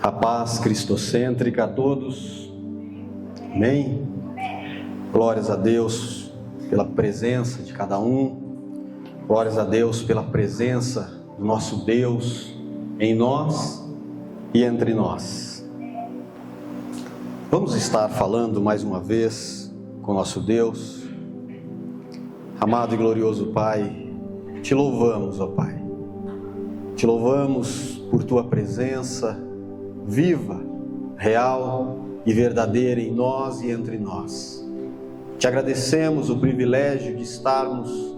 A paz cristocêntrica a todos. Amém? Glórias a Deus pela presença de cada um. Glórias a Deus pela presença do nosso Deus em nós e entre nós. Vamos estar falando mais uma vez com nosso Deus. Amado e glorioso Pai, te louvamos, ó Pai. Te louvamos por tua presença viva, real e verdadeira em nós e entre nós. Te agradecemos o privilégio de estarmos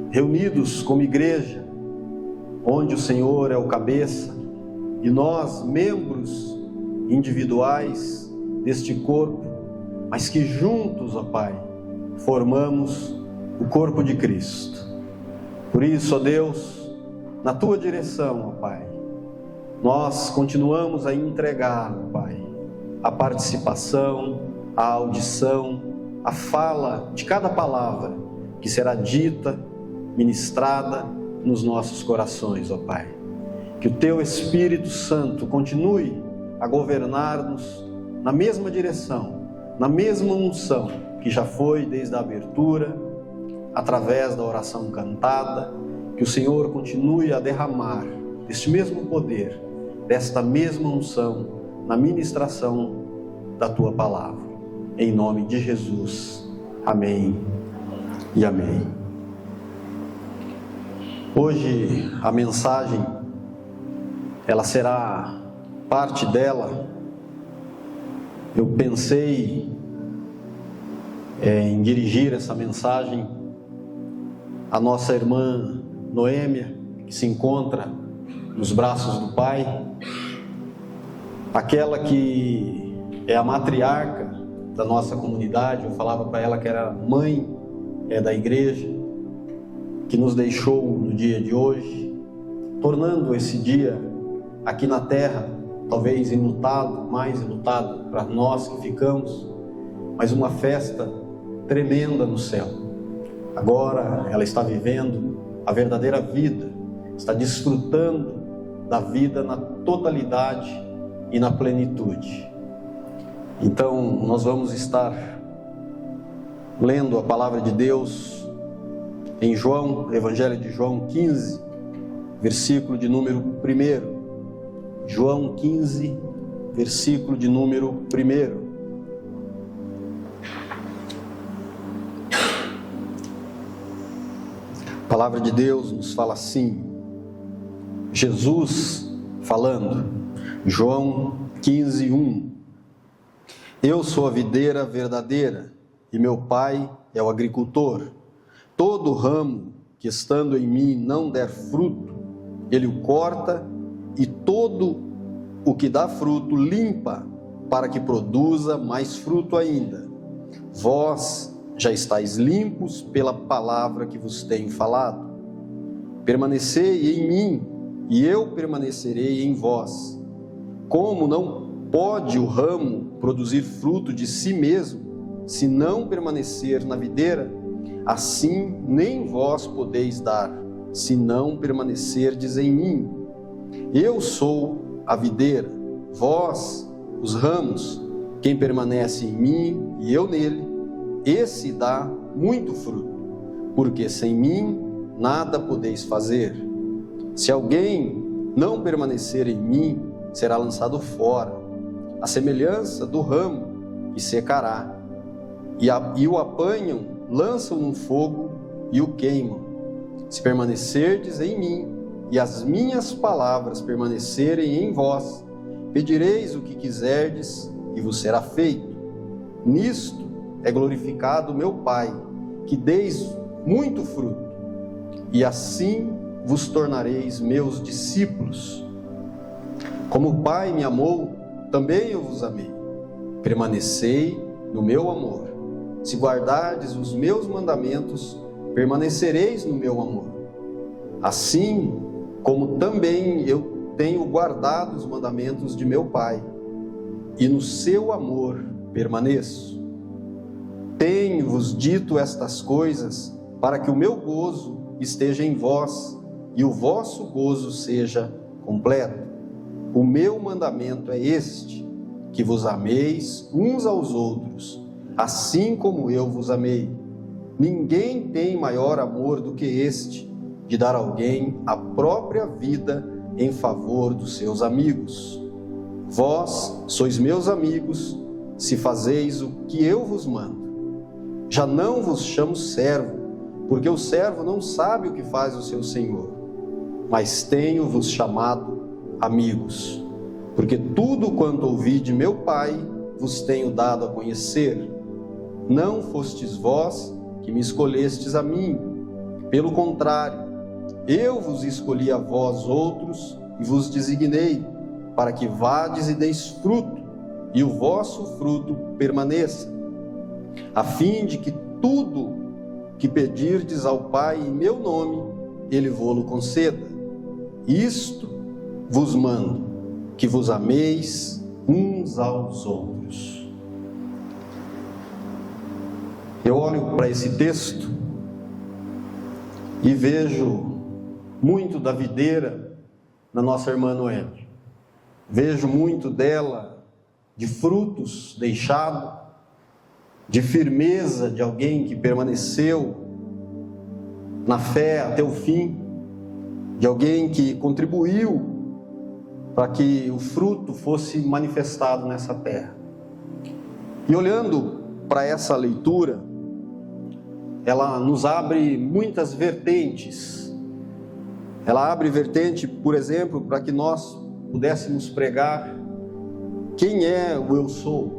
reunidos como igreja, onde o Senhor é o cabeça e nós, membros individuais deste corpo, mas que juntos, ó Pai, formamos o corpo de Cristo. Por isso, ó Deus, na tua direção, ó Pai, nós continuamos a entregar, Pai, a participação, a audição, a fala de cada palavra que será dita, ministrada nos nossos corações, ó Pai. Que o Teu Espírito Santo continue a governar-nos na mesma direção, na mesma unção que já foi desde a abertura, através da oração cantada. Que o Senhor continue a derramar este mesmo poder, desta mesma unção, na ministração da Tua Palavra. Em nome de Jesus. Amém e amém. Hoje a mensagem, ela será, parte dela, eu pensei em dirigir essa mensagem à nossa irmã Noêmia, que se encontra nos braços do Pai, aquela que é a matriarca da nossa comunidade. Eu falava para ela que era mãe da igreja, que nos deixou no dia de hoje, tornando esse dia aqui na terra, talvez enlutado, mais enlutado para nós que ficamos, mas uma festa tremenda no céu. Agora ela está vivendo a verdadeira vida, está desfrutando da vida na totalidade e na plenitude. Então, nós vamos estar lendo a palavra de Deus em João, Evangelho de João 15, versículo de número 1. João 15, versículo de número 1. A palavra de Deus nos fala assim, Jesus falando, João 15, 1. Eu sou a videira verdadeira e meu Pai é o agricultor. Todo ramo que estando em mim não der fruto, ele o corta, e todo o que dá fruto limpa, para que produza mais fruto ainda. Vós já estáis limpos pela palavra que vos tenho falado. Permanecei em mim, e eu permanecerei em vós. Como não pode o ramo produzir fruto de si mesmo, se não permanecer na videira, assim nem vós podeis dar, se não permanecerdes em mim. Eu sou a videira, vós os ramos. Quem permanece em mim e eu nele, esse dá muito fruto, porque sem mim nada podeis fazer. Se alguém não permanecer em mim, será lançado fora, a semelhança do ramo, e secará. E o apanham, lançam no fogo e o queimam. Se permanecerdes em mim, e as minhas palavras permanecerem em vós, pedireis o que quiserdes, e vos será feito. Nisto é glorificado meu Pai, que deis muito fruto, e assim vos tornareis meus discípulos. Como o Pai me amou, também eu vos amei. Permanecei no meu amor. Se guardardes os meus mandamentos, permanecereis no meu amor. Assim como também eu tenho guardado os mandamentos de meu Pai, e no seu amor permaneço. Tenho-vos dito estas coisas, para que o meu gozo esteja em vós, e o vosso gozo seja completo. o meu mandamento é este, que vos ameis uns aos outros, assim como eu vos amei. Ninguém tem maior amor do que este, de dar a alguém a própria vida em favor dos seus amigos. Vós sois meus amigos, se fazeis o que eu vos mando. Já não vos chamo servo, porque o servo não sabe o que faz o seu senhor, mas tenho-vos chamado amigos, porque tudo quanto ouvi de meu Pai vos tenho dado a conhecer. Não fostes vós que me escolhestes a mim, pelo contrário, eu vos escolhi a vós outros e vos designei, para que vades e deis fruto, e o vosso fruto permaneça, a fim de que tudo que pedirdes ao Pai em meu nome, Ele vô-lo conceda. Isto vos mando, que vos ameis uns aos outros. Eu olho para esse texto e vejo muito da videira na nossa irmã Noemi. Vejo muito dela, de frutos deixados, de firmeza de alguém que permaneceu na fé até o fim, de alguém que contribuiu para que o fruto fosse manifestado nessa terra. E olhando para essa leitura, ela nos abre muitas vertentes. Ela abre vertente, por exemplo, para que nós pudéssemos pregar quem é o eu sou.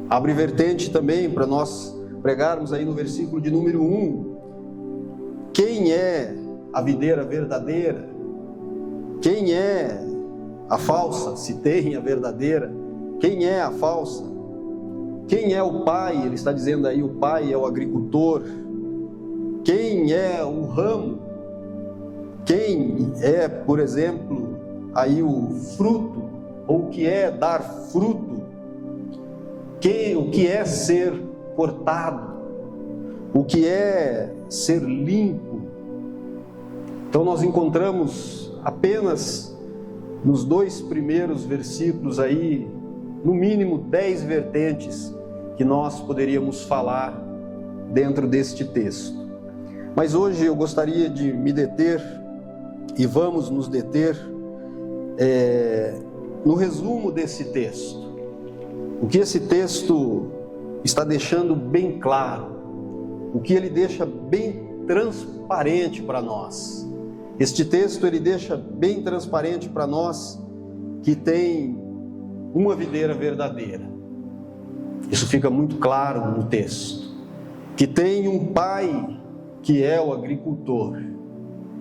Abre vertente também para nós pregarmos aí no versículo de número 1, quem é a videira verdadeira, quem é a falsa, se tem a verdadeira, quem é a falsa, quem é o pai, ele está dizendo aí, o pai é o agricultor, quem é o ramo, quem é, por exemplo, aí o fruto, ou o que é dar fruto, o que é ser cortado, o que é ser limpo. Então nós encontramos apenas nos 2 primeiros versículos aí, no mínimo 10 vertentes que nós poderíamos falar dentro deste texto. Mas hoje eu gostaria de me deter, e vamos nos deter, no resumo desse texto. O que esse texto está deixando bem claro, o que ele deixa bem transparente para nós. Este texto ele deixa bem transparente para nós que tem uma videira verdadeira. Isso fica muito claro no texto. Que tem um pai que é o agricultor.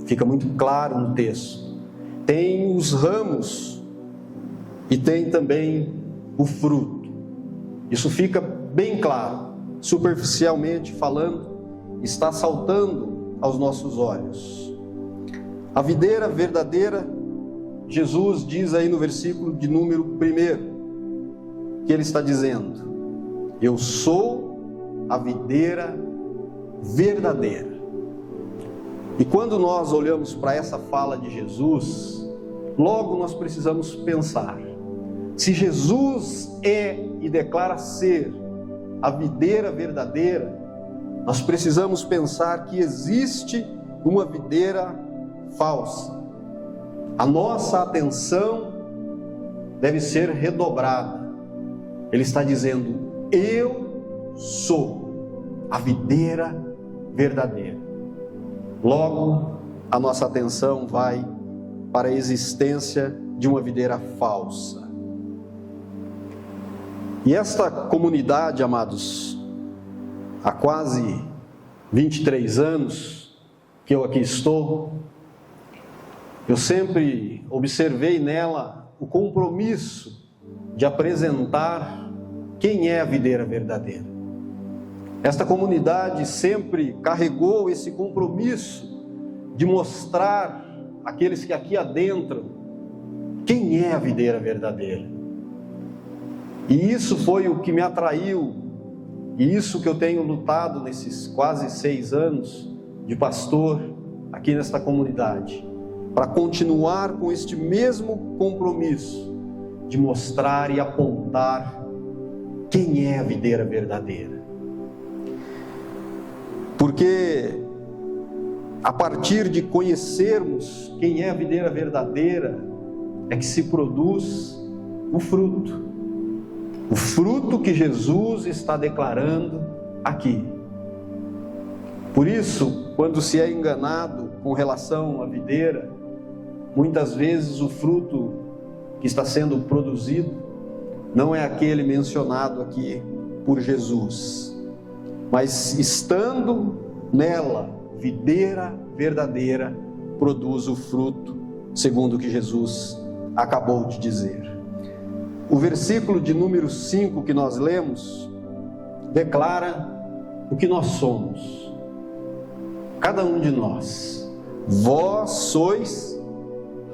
Fica muito claro no texto. Tem os ramos e tem também o fruto. Isso fica bem claro. Superficialmente falando, está saltando aos nossos olhos. A videira verdadeira, Jesus diz aí no versículo de número 1, que ele está dizendo: eu sou a videira verdadeira. E quando nós olhamos para essa fala de Jesus, logo nós precisamos pensar, se Jesus é e declara ser a videira verdadeira, nós precisamos pensar que existe uma videira falsa. A nossa atenção deve ser redobrada. Ele está dizendo: eu sou a videira verdadeira. Logo, a nossa atenção vai para a existência de uma videira falsa. E esta comunidade, amados, há quase 23 anos que eu aqui estou, eu sempre observei nela o compromisso de apresentar quem é a videira verdadeira. Esta comunidade sempre carregou esse compromisso de mostrar àqueles que aqui adentram quem é a videira verdadeira. E isso foi o que me atraiu, e isso que eu tenho lutado nesses quase 6 anos de pastor aqui nesta comunidade. para continuar com este mesmo compromisso de mostrar e apontar quem é a videira verdadeira. Porque a partir de conhecermos quem é a videira verdadeira, é que se produz o fruto que Jesus está declarando aqui. Por isso, quando se é enganado com relação à videira, muitas vezes o fruto que está sendo produzido não é aquele mencionado aqui por Jesus, mas estando nela, videira verdadeira, produz o fruto, segundo o que Jesus acabou de dizer. O versículo de número 5 que nós lemos, declara o que nós somos. Cada um de nós. Vós sois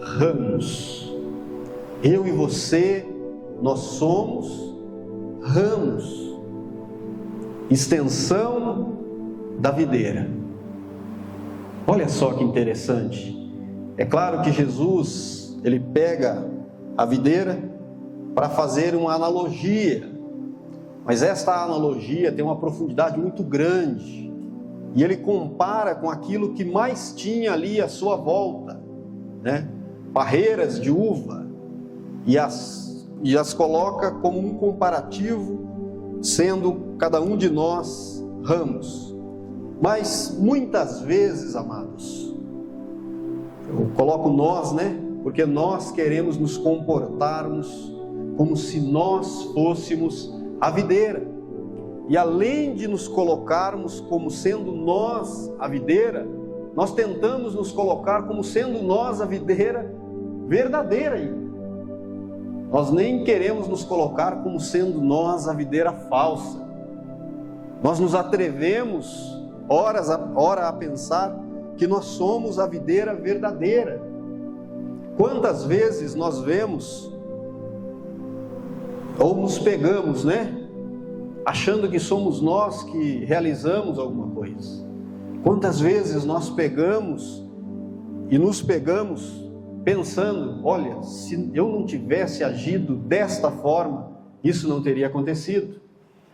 ramos. Eu e você, nós somos ramos. Extensão da videira. Olha só que interessante. É claro que Jesus, ele pega a videira para fazer uma analogia, mas esta analogia tem uma profundidade muito grande, e ele compara com aquilo que mais tinha ali à sua volta, né? Parreiras de uva, e as coloca como um comparativo, sendo cada um de nós ramos. Mas muitas vezes, amados, eu coloco nós, né? Porque nós queremos nos comportarmos como se nós fôssemos a videira. E além de nos colocarmos como sendo nós a videira, nós tentamos nos colocar como sendo nós a videira verdadeira. Nós nem queremos nos colocar como sendo nós a videira falsa. Nós nos atrevemos, ora a pensar que nós somos a videira verdadeira. Quantas vezes nós vemos ou nos pegamos, né? Achando que somos nós que realizamos alguma coisa. Quantas vezes nós pegamos e nos pegamos pensando, olha, se eu não tivesse agido desta forma, isso não teria acontecido.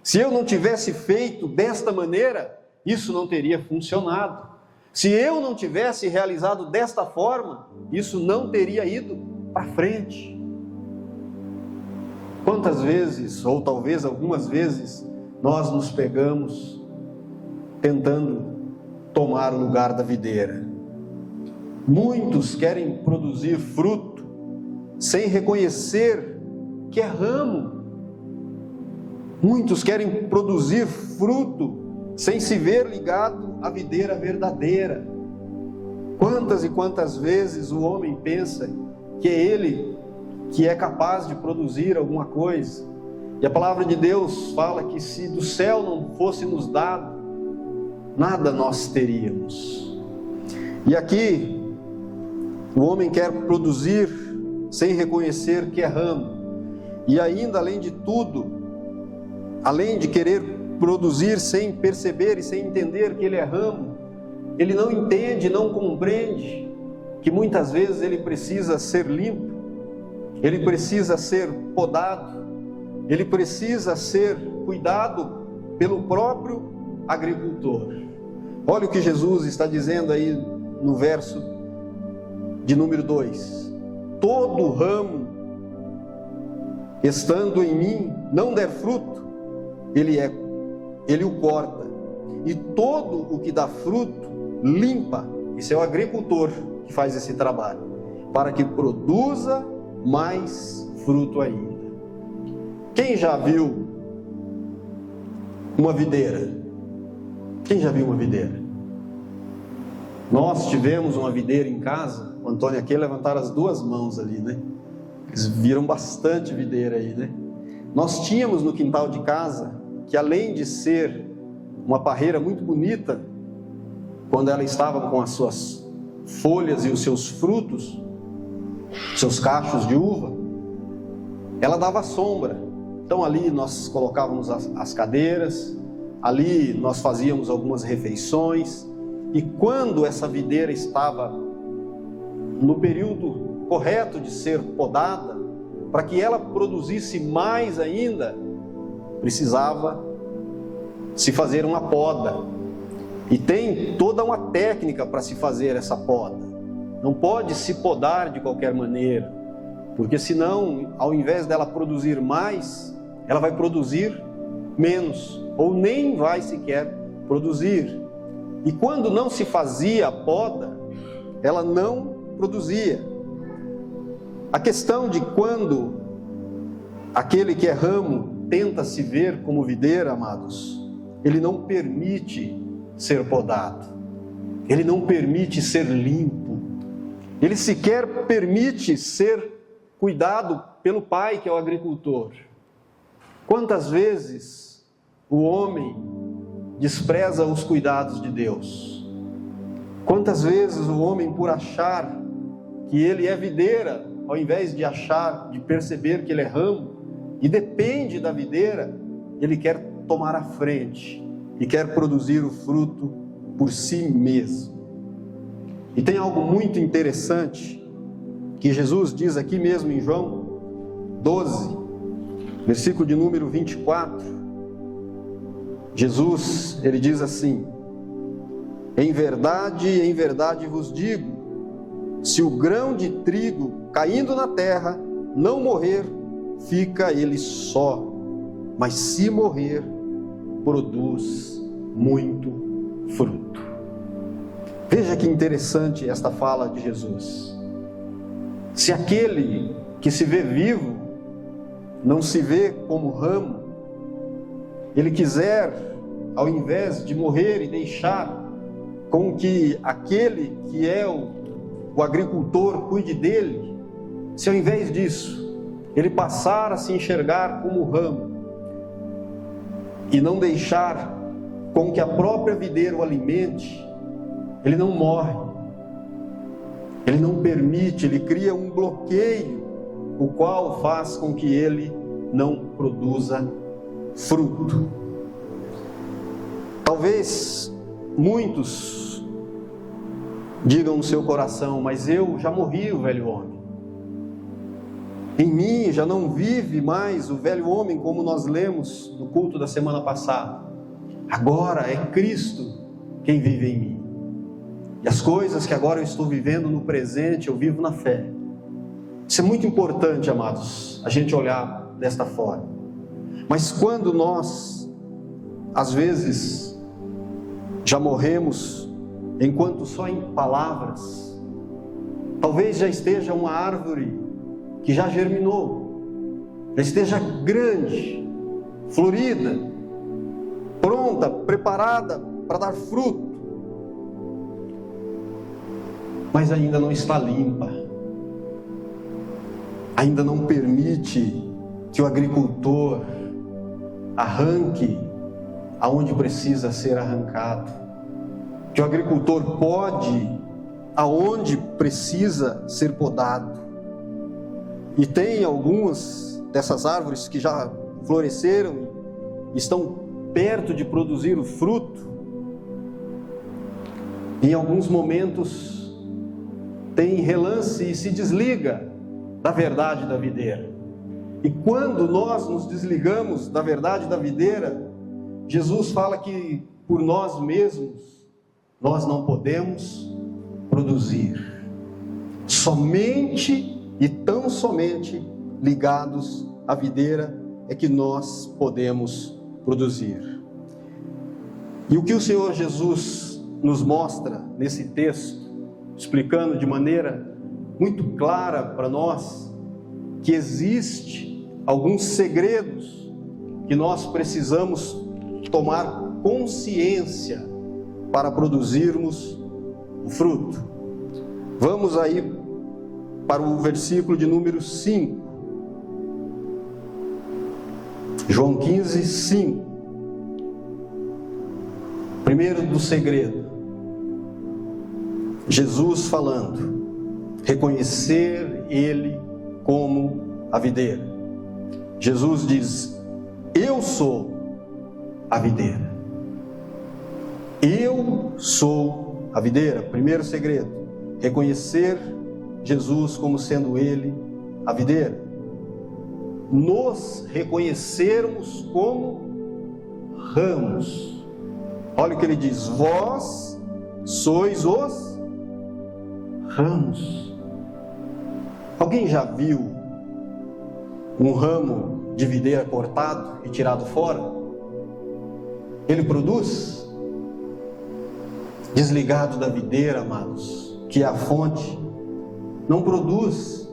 Se eu não tivesse feito desta maneira, isso não teria funcionado. Se eu não tivesse realizado desta forma, isso não teria ido para frente. Quantas vezes, ou talvez algumas vezes, nós nos pegamos tentando tomar o lugar da videira. Muitos querem produzir fruto sem reconhecer que é ramo. Muitos querem produzir fruto sem se ver ligado à videira verdadeira. Quantas e quantas vezes o homem pensa que é ele que é capaz de produzir alguma coisa. E a palavra de Deus fala que se do céu não fosse nos dado, nada nós teríamos. E aqui, o homem quer produzir sem reconhecer que é ramo. E ainda, além de tudo, além de querer produzir sem perceber e sem entender que ele é ramo, ele não entende, não compreende que muitas vezes ele precisa ser limpo, ele precisa ser podado, ele precisa ser cuidado pelo próprio agricultor. Olha o que Jesus está dizendo aí no verso de número 2: todo ramo estando em mim não der fruto, ele o corta, e todo o que dá fruto limpa. Isso é o agricultor que faz esse trabalho, para que produza mais fruto ainda. Quem já viu uma videira? Quem já viu uma videira? Nós tivemos uma videira em casa. O Antônio aqui levantaram as duas mãos ali, né? Eles viram bastante videira aí, né? Nós tínhamos no quintal de casa, que além de ser uma parreira muito bonita, quando ela estava com as suas folhas e os seus frutos, seus cachos de uva, ela dava sombra. Então ali nós colocávamos as cadeiras, ali nós fazíamos algumas refeições, e quando essa videira estava no período correto de ser podada, para que ela produzisse mais ainda, precisava se fazer uma poda. E tem toda uma técnica para se fazer essa poda. Não pode se podar de qualquer maneira, porque senão, ao invés dela produzir mais, ela vai produzir menos, ou nem vai sequer produzir. E quando não se fazia a poda, ela não produzia. A questão de quando aquele que é ramo tenta se ver como videira, amados, ele não permite ser podado, ele não permite ser limpo, ele sequer permite ser cuidado pelo pai, que é o agricultor. Quantas vezes o homem despreza os cuidados de Deus? Quantas vezes o homem, por achar que ele é videira, ao invés de achar, de perceber que ele é ramo e depende da videira, ele quer tomar a frente e quer produzir o fruto por si mesmo. E tem algo muito interessante que Jesus diz aqui mesmo em João 12, versículo de número 24. Jesus, ele diz assim: em verdade vos digo, se o grão de trigo caindo na terra não morrer, fica ele só, mas se morrer, produz muito fruto. Veja que interessante esta fala de Jesus. Se aquele que se vê vivo não se vê como ramo, ele quiser, ao invés de morrer e deixar com que aquele que é o agricultor cuide dele, se ao invés disso ele passar a se enxergar como ramo e não deixar com que a própria videira o alimente, ele não morre, ele não permite, ele cria um bloqueio, o qual faz com que ele não produza fruto. Talvez muitos digam no seu coração: mas eu já morri, o velho homem. Em mim já não vive mais o velho homem, como nós lemos no culto da semana passada. Agora é Cristo quem vive em mim. E as coisas que agora eu estou vivendo no presente, eu vivo na fé. Isso é muito importante, amados, a gente olhar desta forma. Mas quando nós, às vezes, já morremos enquanto só em palavras, talvez já esteja uma árvore que já germinou, já esteja grande, florida, pronta, preparada para dar fruto, mas ainda não está limpa, ainda não permite que o agricultor arranque aonde precisa ser arrancado, que o agricultor pode aonde precisa ser podado. E tem algumas dessas árvores que já floresceram, estão perto de produzir o fruto. Em alguns momentos tem relance e se desliga da verdade da videira. E quando nós nos desligamos da verdade da videira, Jesus fala que por nós mesmos nós não podemos produzir. Somente e tão somente ligados à videira é que nós podemos produzir. E o que o Senhor Jesus nos mostra nesse texto, explicando de maneira muito clara para nós que existe alguns segredos que nós precisamos tomar consciência para produzirmos o fruto. Vamos aí para o versículo de número 5. João 15, 5. Primeiro do segredo. Jesus falando, reconhecer Ele como a videira. Jesus diz: eu sou a videira. Eu sou a videira. Primeiro segredo, reconhecer Jesus como sendo Ele a videira. Nos reconhecermos como ramos. Olha o que ele diz: vós sois os ramos. Alguém já viu um ramo de videira cortado e tirado fora? Ele produz? Desligado da videira, amados, que é a fonte, não produz.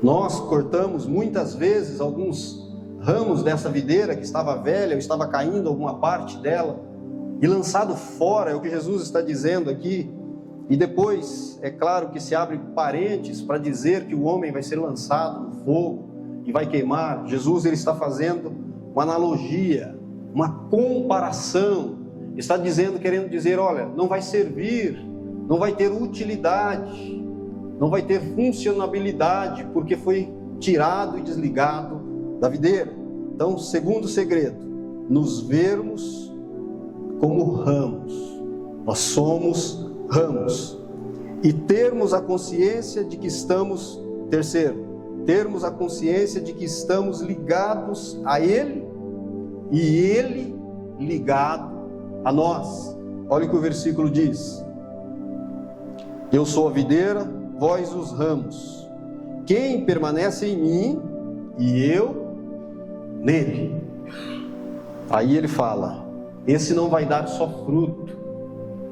Nós cortamos muitas vezes alguns ramos dessa videira que estava velha, ou estava caindo alguma parte dela, e lançado fora, é o que Jesus está dizendo aqui. E depois, é claro que se abre parênteses para dizer que o homem vai ser lançado no fogo e vai queimar. Jesus, ele está fazendo uma analogia, uma comparação, está dizendo, querendo dizer, olha, não vai servir, não vai ter utilidade, não vai ter funcionabilidade, porque foi tirado e desligado da videira. Então, segundo segredo, nos vermos como ramos. Nós somos ramos. E termos a consciência de que estamos, terceiro, termos a consciência de que estamos ligados a Ele e Ele ligado a nós. Olha o que o versículo diz: eu sou a videira, vós os ramos. Quem permanece em mim e eu nele. Aí ele fala, esse não vai dar só fruto.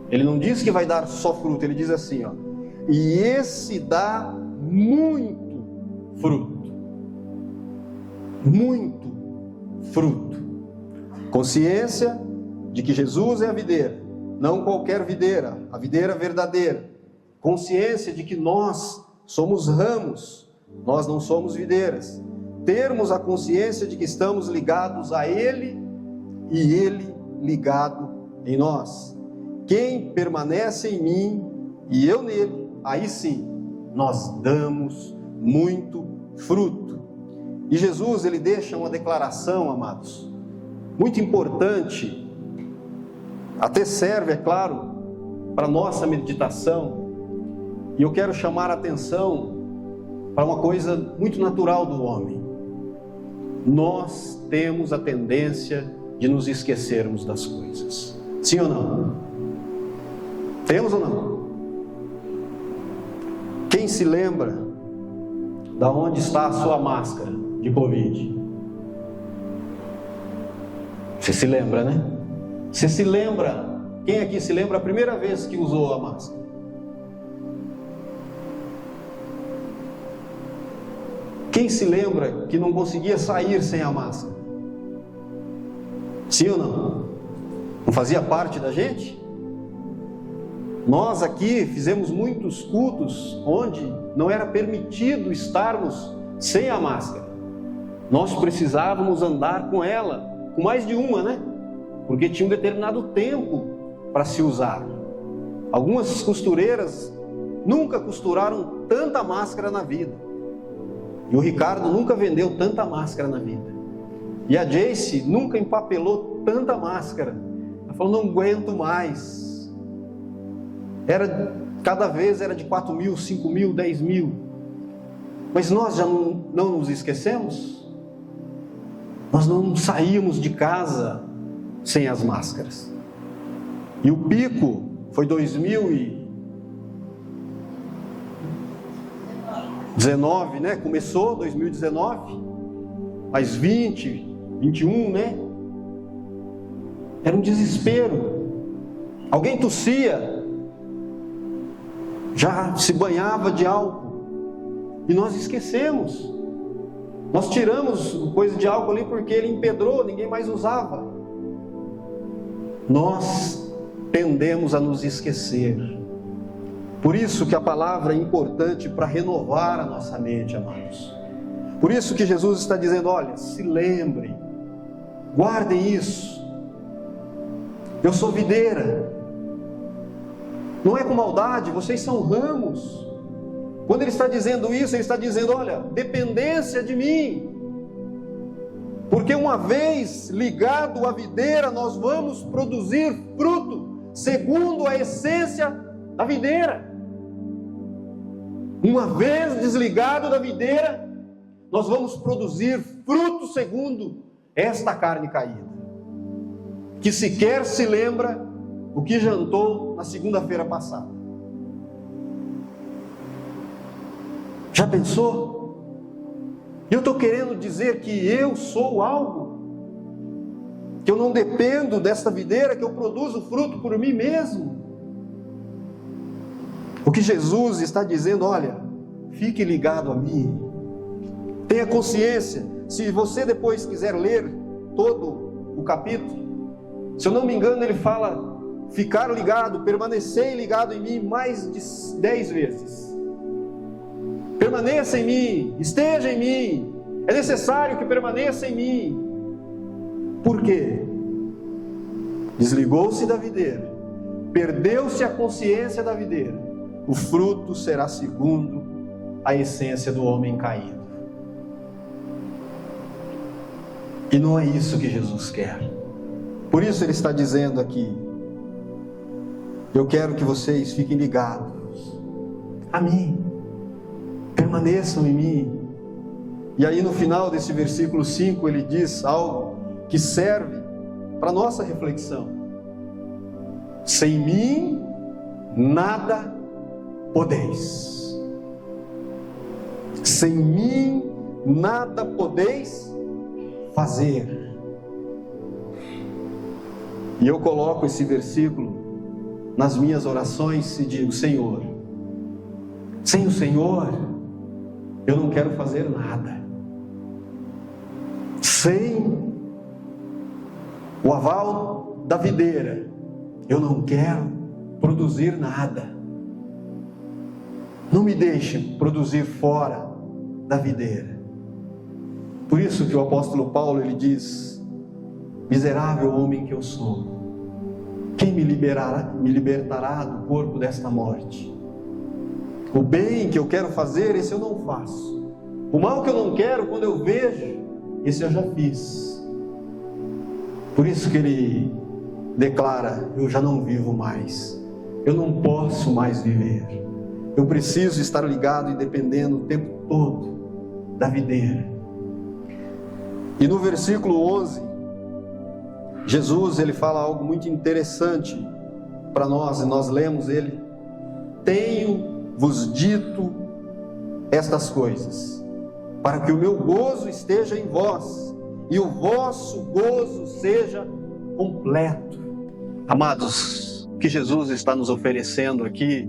Ele não diz que vai dar só fruto, ele diz assim, ó, e esse dá muito fruto. Muito fruto. Consciência de que Jesus é a videira, não qualquer videira, a videira verdadeira. Consciência de que nós somos ramos, nós não somos videiras. Termos a consciência de que estamos ligados a Ele e Ele ligado em nós. Quem permanece em mim e eu nele, aí sim, nós damos muito fruto. E Jesus, ele deixa uma declaração, amados, muito importante, até serve, é claro, para nossa meditação. E eu quero chamar a atenção para uma coisa muito natural do homem. Nós temos a tendência de nos esquecermos das coisas. Sim ou não? Temos ou não? Quem se lembra da onde está a sua máscara de Covid? Você se lembra, né? Você se lembra? Quem aqui se lembra a primeira vez que usou a máscara? Quem se lembra que não conseguia sair sem a máscara? Sim ou não? Não fazia parte da gente? Nós aqui fizemos muitos cultos onde não era permitido estarmos sem a máscara. Nós precisávamos andar com ela, com mais de uma, né? Porque tinha um determinado tempo para se usar. Algumas costureiras nunca costuraram tanta máscara na vida. E o Ricardo nunca vendeu tanta máscara na vida. E a Jace nunca empapelou tanta máscara. Ela falou, não aguento mais. Cada vez era de 4 mil, 5 mil, 10 mil. Mas nós já não nos esquecemos? Nós não saímos de casa sem as máscaras. E o pico foi 2019, né? Começou 2019, mas 20, 21, né? Era um desespero. Alguém tossia, já se banhava de álcool. E nós esquecemos. Nós tiramos coisa de álcool ali porque ele empedrou, ninguém mais usava. Nós tendemos a nos esquecer. Por isso que a palavra é importante para renovar a nossa mente, amados. Por isso que Jesus está dizendo, olha, se lembrem, guardem isso. Eu sou videira. Não é com maldade, vocês são ramos. Quando ele está dizendo isso, ele está dizendo, olha, dependência de mim. Porque uma vez ligado à videira, nós vamos produzir fruto, segundo a essência da videira. Uma vez desligado da videira, nós vamos produzir fruto segundo esta carne caída, que sequer se lembra o que jantou na segunda-feira passada. Já pensou? Eu estou querendo dizer que eu sou algo, que eu não dependo desta videira, que eu produzo fruto por mim mesmo. O que Jesus está dizendo, olha, fique ligado a mim, tenha consciência. Se você depois quiser ler todo o capítulo, se eu não me engano, ele fala ficar ligado, permanecer ligado em mim mais de 10 vezes. Permaneça em mim, esteja em mim, é necessário que permaneça em mim. Por quê? Desligou-se da videira, perdeu-se a consciência da videira, o fruto será segundo a essência do homem caído. E não é isso que Jesus quer. Por isso ele está dizendo aqui, eu quero que vocês fiquem ligados a mim, permaneçam em mim. E aí no final desse versículo 5 ele diz algo que serve para nossa reflexão. Sem mim nada podeis. Sem mim nada podeis fazer. E eu coloco esse versículo nas minhas orações e digo, Senhor, sem o Senhor eu não quero fazer nada. Sem o aval da videira eu não quero produzir nada. Não me deixe produzir fora da videira. Por isso que o apóstolo Paulo ele diz, miserável homem que eu sou, quem me libertará do corpo desta morte? O bem que eu quero fazer, esse eu não faço. O mal que eu não quero, quando eu vejo, esse eu já fiz. Por isso que ele declara, eu já não vivo mais. Eu não posso mais viver. Eu preciso estar ligado e dependendo o tempo todo da videira. E no versículo 11, Jesus ele fala algo muito interessante para nós, e nós lemos ele. Tenho-vos dito estas coisas, para que o meu gozo esteja em vós, e o vosso gozo seja completo. Amados, o que Jesus está nos oferecendo aqui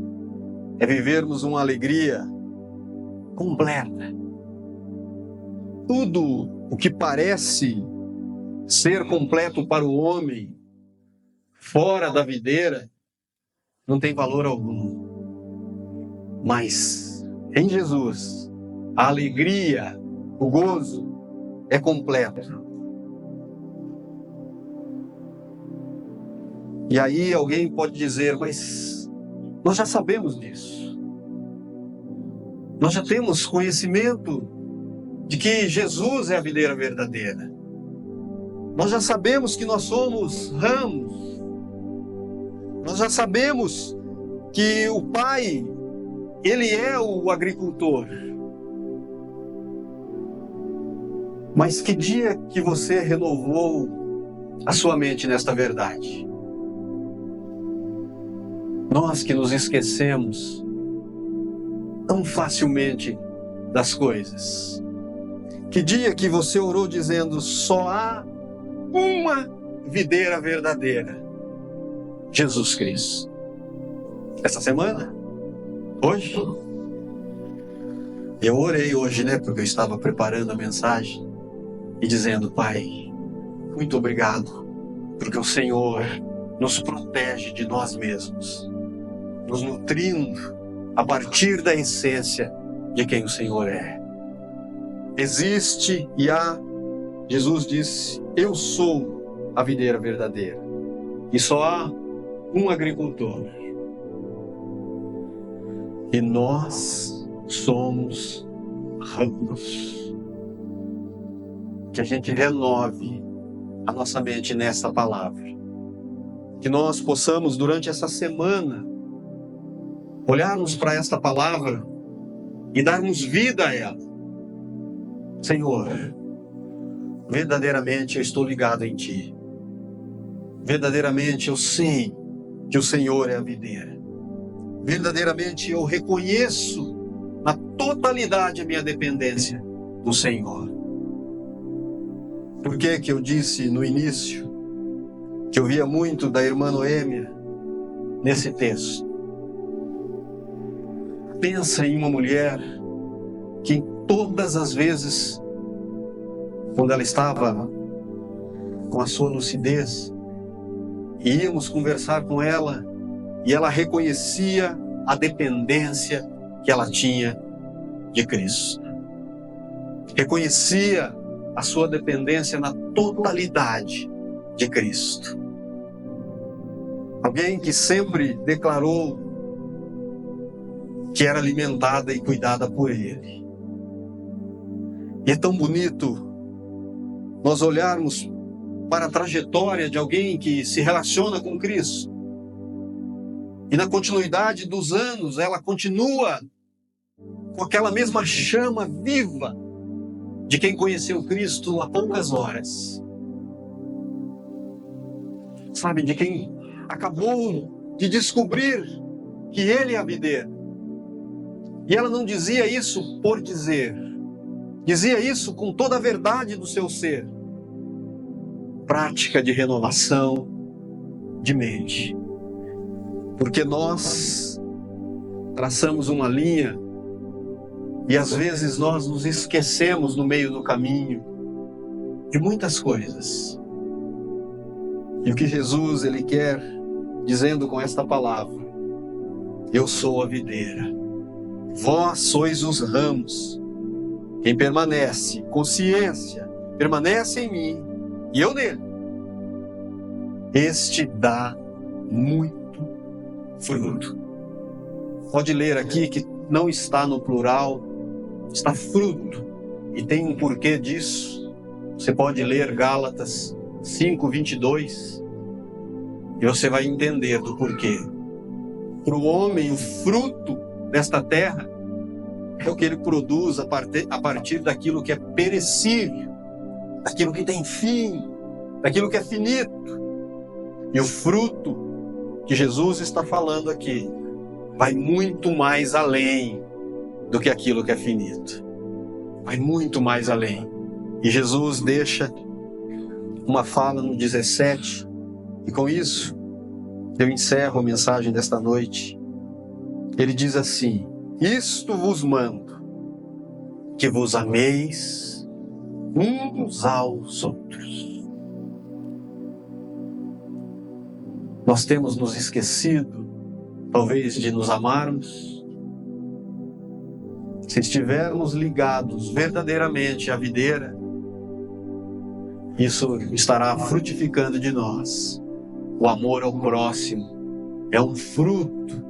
é vivermos uma alegria completa. Tudo o que parece ser completo para o homem, fora da videira, não tem valor algum. Mas em Jesus, a alegria, o gozo é completo. E aí alguém pode dizer, mas nós já sabemos disso. Nós já temos conhecimento de que Jesus é a videira verdadeira. Nós já sabemos que nós somos ramos. Nós já sabemos que o Pai, Ele é o agricultor. Mas que dia que você renovou a sua mente nesta verdade? Nós que nos esquecemos tão facilmente das coisas. Que dia que você orou dizendo, só há uma videira verdadeira, Jesus Cristo? Essa semana? Hoje? Eu orei hoje, porque eu estava preparando a mensagem e dizendo, Pai, muito obrigado, porque o Senhor nos protege de nós mesmos, nos nutrindo a partir da essência de quem o Senhor é. Existe e há, Jesus disse, eu sou a videira verdadeira, e só há um agricultor. E nós somos ramos. Que a gente renove a nossa mente nessa palavra. Que nós possamos, durante essa semana, olharmos para esta palavra e darmos vida a ela. Senhor, verdadeiramente eu estou ligado em Ti. Verdadeiramente eu sei que o Senhor é a videira. Verdadeiramente eu reconheço na totalidade a minha dependência do Senhor. Por que eu disse no início que eu via muito da irmã Noêmia nesse texto? Pensa em uma mulher que em todas as vezes, quando ela estava com a sua lucidez, íamos conversar com ela e ela reconhecia a dependência que ela tinha de Cristo. Reconhecia a sua dependência na totalidade de Cristo. Alguém que sempre declarou que era alimentada e cuidada por Ele. E é tão bonito nós olharmos para a trajetória de alguém que se relaciona com Cristo. E na continuidade dos anos, ela continua com aquela mesma chama viva de quem conheceu Cristo há poucas horas. Sabe, de quem acabou de descobrir que Ele é a videira. E ela não dizia isso por dizer. Dizia isso com toda a verdade do seu ser. Prática de renovação de mente. Porque nós traçamos uma linha e às vezes nós nos esquecemos no meio do caminho de muitas coisas. E o que Jesus Ele quer dizendo com esta palavra: eu sou a videira, vós sois os ramos. Quem permanece com ciência, permanece em mim e eu nele, este dá muito fruto. Pode ler aqui que não está no plural, está fruto. E tem um porquê disso. Você pode ler Gálatas 5:22 e você vai entender do porquê. Para o homem, o fruto desta terra é o que ele produz a partir daquilo que é perecível, daquilo que tem fim, daquilo que é finito. E o fruto que Jesus está falando aqui vai muito mais além do que aquilo que é finito. Vai muito mais além. E Jesus deixa uma fala no 17, e com isso eu encerro a mensagem desta noite. Ele diz assim: isto vos mando, que vos ameis uns aos outros. Nós temos nos esquecido, talvez, de nos amarmos. Se estivermos ligados verdadeiramente à videira, isso estará frutificando de nós. O amor ao próximo é um fruto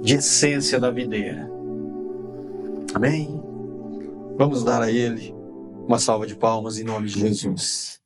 de essência da videira. Amém? Vamos dar a Ele uma salva de palmas em nome de Jesus.